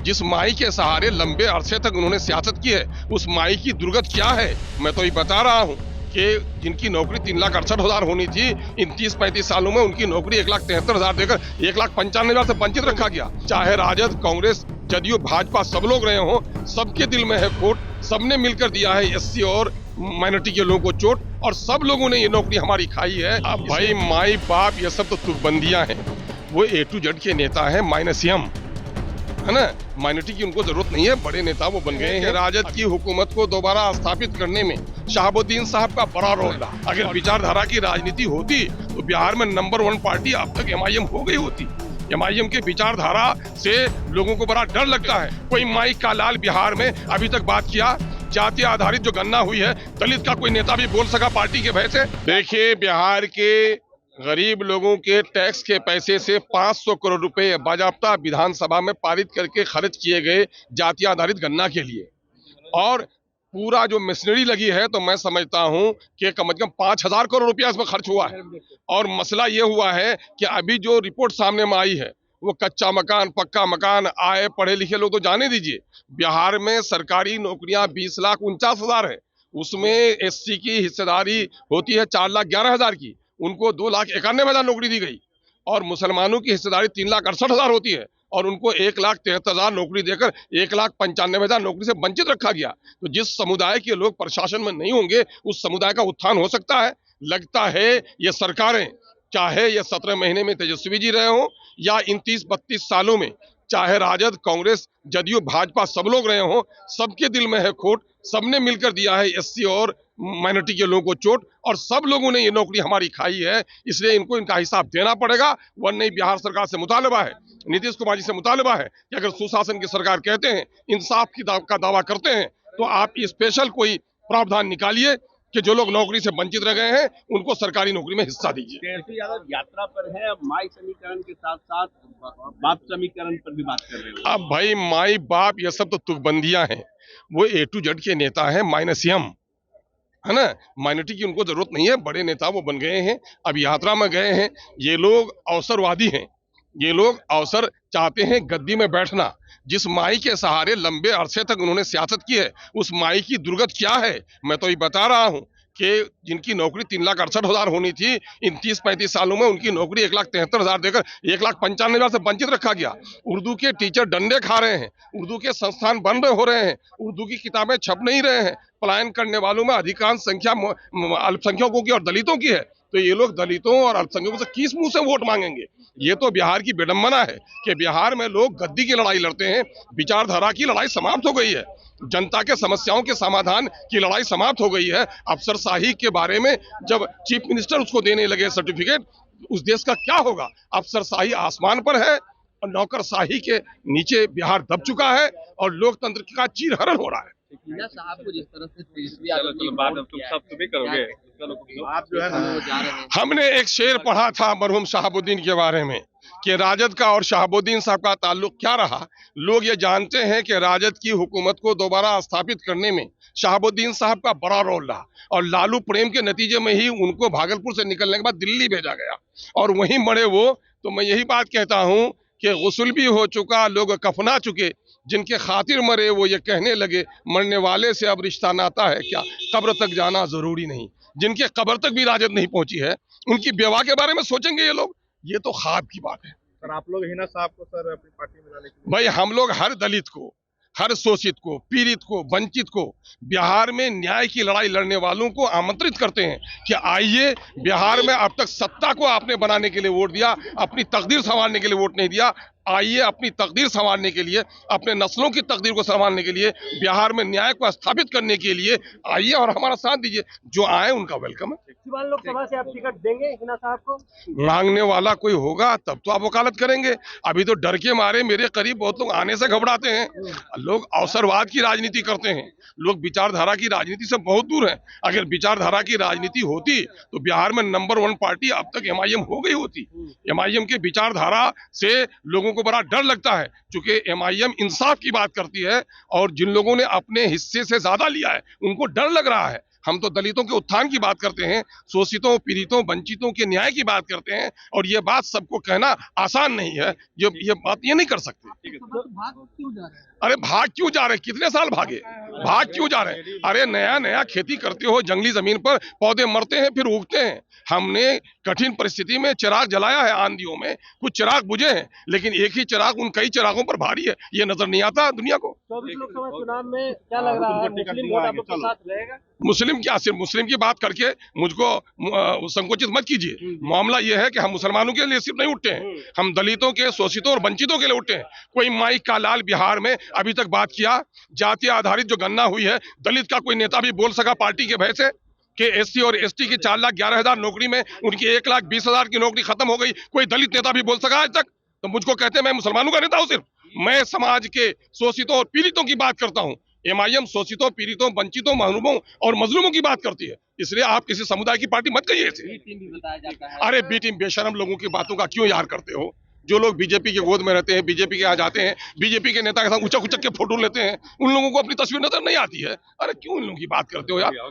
जिस माई के सहारे लंबे अरसे तक उन्होंने सियासत की है, उस माई की दुर्गत क्या है। मैं तो ये बता रहा हूँ कि जिनकी नौकरी 3,68,000 होनी थी, इन 30-35 सालों में उनकी नौकरी 1,73,000 देकर 1,95,000 से वंचित रखा गया। चाहे राजद, कांग्रेस, जदयू, भाजपा सब लोग रहे हों, सबके दिल में है खोट। सबने मिलकर दिया है एससी और माइनॉरिटी के लोगों को चोट, और सब लोगों ने ये नौकरी हमारी खाई है। अब भाई माई बाप ये सब तो तुकबंदियां हैं। वो A to Z के नेता हैं, माइनस हम, है ना। माइनॉरिटी की उनको जरूरत नहीं है, बड़े नेता वो बन गए हैं। राजद की हुकूमत को दोबारा स्थापित करने में शहाबुद्दीन साहब का बड़ा रोल रहा। अगर विचारधारा की राजनीति होती तो बिहार में नंबर 1 पार्टी अब तक MIM हो गई होती। MIM के विचारधारा से लोगों को बड़ा डर लगता है। कोई माई का लाल बिहार में अभी तक बात किया? जाति आधारित जो गणना हुई है, दलित का कोई नेता भी बोल सका पार्टी के भय से? देखिए, बिहार के गरीब लोगों के टैक्स के पैसे से 500 करोड़ रुपए बाजाप्ता विधानसभा में पारित करके खर्च किए गए जाति आधारित गणना के लिए, और पूरा जो मशीनरी लगी है, तो मैं समझता हूं कि कम से कम 5,000 करोड़ रुपया इसमें खर्च हुआ है। और मसला ये हुआ है कि अभी जो रिपोर्ट सामने में आई है, वो कच्चा मकान, पक्का मकान, आए पढ़े लिखे लोग तो जाने दीजिए। बिहार में सरकारी नौकरियां 20,49,000 है, उसमें SC की हिस्सेदारी होती है 4,11,000 की, उनको 2,91,000 नौकरी दी गई। और मुसलमानों की हिस्सेदारी 3,68,000 होती है, और उनको 1,73,000 नौकरी देकर 1,95,000 नौकरी से वंचित रखा गया। तो जिस समुदाय के लोग प्रशासन में नहीं होंगे, उस समुदाय का उत्थान हो सकता है? लगता है ये सरकारें, चाहे ये 17 महीने में तेजस्वी जी रहे हों, या इन 30-32 सालों में चाहे राजद, कांग्रेस, जदयू, भाजपा सब लोग रहे हों, सबके दिल में है खोट। सबने मिलकर दिया है SC और माइनॉरिटी के लोगों को चोट, और सब लोगों ने ये नौकरी हमारी खाई है। इसलिए इनको इनका हिसाब देना पड़ेगा। वरना बिहार सरकार से मुतालबा है, नीतीश कुमार जी से मुतालबा है कि अगर सुशासन की सरकार कहते हैं, इंसाफ का दावा करते हैं, तो आप स्पेशल कोई प्रावधान निकालिए कि जो लोग नौकरी से वंचित रह गए हैं, उनको सरकारी नौकरी में हिस्सा दीजिए। तेजस्वी यादव यात्रा पर है, माई समीकरण के साथ साथ बाप समीकरण पर भी बात कर रहे हैं। अब भाई माई बाप ये सब तो तुकबंदियां हैं। वो A to Z के नेता हैं, माइनस हम, है ना। माइनॉरिटी की उनको जरूरत नहीं है, बड़े नेता वो बन गए हैं, अब यात्रा में गए हैं। ये लोग अवसरवादी हैं, ये लोग अवसर चाहते हैं, गद्दी में बैठना। जिस माई के सहारे लंबे अरसे तक उन्होंने सियासत की है, उस माई की दुर्गत क्या है। मैं तो ये बता रहा हूँ कि जिनकी नौकरी 3,68,000 होनी थी, इन 30-35 सालों में उनकी नौकरी 1,73,000 देकर 1,95,000 से वंचित रखा गया। उर्दू के टीचर डंडे खा रहे हैं, उर्दू के संस्थान बंद हो रहे हैं, उर्दू की किताबें छप नहीं रहे हैं। पलायन करने वालों में अधिकांश संख्या अल्पसंख्यकों की और दलितों की है। तो ये लोग दलितों और अल्पसंख्यकों से किस मुंह से वोट मांगेंगे? ये तो बिहार की विडंबना है कि बिहार में लोग गद्दी की लड़ाई लड़ते हैं, विचारधारा की लड़ाई समाप्त हो गई है, जनता के समस्याओं के समाधान की लड़ाई समाप्त हो गई है। अफसरशाही के बारे में जब चीफ मिनिस्टर उसको देने लगे सर्टिफिकेट, उस देश का क्या होगा? अफसरशाही आसमान पर है और नौकरशाही के नीचे बिहार दब चुका है, और लोकतंत्र का चीरहरण हो रहा है। साहब को जिस तरह से तेजस्वी आप जो है जा रहे हैं, हमने एक शेर पढ़ा था मरहूम शहाबुद्दीन के बारे में कि राजद का और शहाबुद्दीन साहब का ताल्लुक क्या रहा। लोग ये जानते हैं कि राजद की हुकूमत को दोबारा स्थापित करने में शहाबुद्दीन साहब का बड़ा रोल रहा, और लालू प्रेम के नतीजे में ही उनको भागलपुर से निकलने के बाद दिल्ली भेजा गया, और वहीं मरे वो। तो मैं यही बात कहता हूँ कि गुस्ल भी हो चुका, लोग कफना चुके, जिनके खातिर मरे वो ये कहने लगे, मरने वाले से अब रिश्ता नाता है क्या, कब्र तक जाना जरूरी नहीं। जिनके कब्र तक भी राजद नहीं पहुंची है, उनकी बेवा के बारे में सोचेंगे ये लोग? ये तो ख्वाब की बात है। सर, आप लोग हिना साहब को सर अपनी पार्टी में लाने के लिए, भाई हम लोग हर दलित को, हर शोषित को, पीड़ित को, वंचित को, बिहार में न्याय की लड़ाई लड़ने वालों को आमंत्रित करते हैं कि आइए। बिहार में अब तक सत्ता को आपने बनाने के लिए वोट दिया, अपनी तकदीर संवारने के लिए वोट नहीं दिया। आइए अपनी तकदीर संवारने के लिए, अपने नस्लों की तकदीर को संवारने के लिए, बिहार में न्याय को स्थापित करने के लिए आइए और हमारा साथ दीजिए। जो आए उनका वेलकम है। सीवान लोकसभा से आप टिकट देंगे हिना साहब को? मांगने वाला कोई होगा तब तो आप वकालत करेंगे। अभी तो डर के मारे मेरे करीब बहुत लोग आने से घबराते हैं। लोग अवसरवाद की राजनीति करते हैं, लोग विचारधारा की राजनीति से बहुत दूर हैं। अगर विचारधारा की राजनीति होती तो बिहार में नंबर 1 पार्टी अब तक MIM हो गई होती। MIM के विचारधारा से लोगों को बड़ा डर लगता है, क्योंकि MIM इंसाफ की बात करती है, और जिन लोगों ने अपने हिस्से से ज्यादा लिया है उनको डर लग रहा है। हम तो दलितों के उत्थान की बात करते हैं, शोषितों, पीड़ितों, वंचितों के न्याय की बात करते हैं, और ये बात सबको कहना आसान नहीं है। ये बात ये नहीं कर सकते। अरे भाग क्यों जा रहे, कितने साल भागे, भाग क्यों जा रहे? अरे नया नया खेती करते हो, जंगली जमीन पर पौधे मरते हैं फिर उगते हैं। हमने कठिन परिस्थिति में चिराग जलाया है, आंधियों में कुछ चिराग बुझे हैं, लेकिन एक ही चिराग उन कई चिरागों पर भारी है, ये नजर नहीं आता दुनिया को। 24 लोकसभा चुनाव में क्या लग रहा है, मुस्लिम वोट आप लोग के साथ रहेगा? मुस्लिम क्या, सिर्फ मुस्लिम की बात करके मुझको संकोचित मत कीजिए। मामला यह है कि हम मुसलमानों के लिए सिर्फ नहीं उठते हैं, हम दलितों के, शोषितों और वंचितों के लिए उठते हैं। कोई माई का लाल बिहार में अभी तक बात किया, जातीय आधारित जो गणना हुई है, दलित का कोई नेता भी बोल सका पार्टी के भय से कि एससी और एसटी की 4,11,000 नौकरी में उनकी 1,20,000 की नौकरी खत्म हो गई? कोई दलित नेता भी बोल सका आज तक? तो मुझको कहते हैं मैं मुसलमानों का नेता हूं? सिर्फ मैं समाज के शोषितों और पीड़ितों की बात करता हूं। एमआईएम शोषितों, पीड़ितों, वंचितों, महरूमों और मजलूमों की बात करती है, इसलिए आप किसी समुदाय की पार्टी मत कहिए इसे। अरे बी टीम, बेशरम लोगों की बातों का क्यों यार करते हो? जो लोग बीजेपी के गोद में रहते हैं, बीजेपी के यहाँ जाते हैं, बीजेपी के नेता के साथ उचक उचक के फोटो लेते हैं, उन लोगों को अपनी तस्वीर नजर नहीं आती है। अरे क्यों इन लोगों की बात करते हो यार?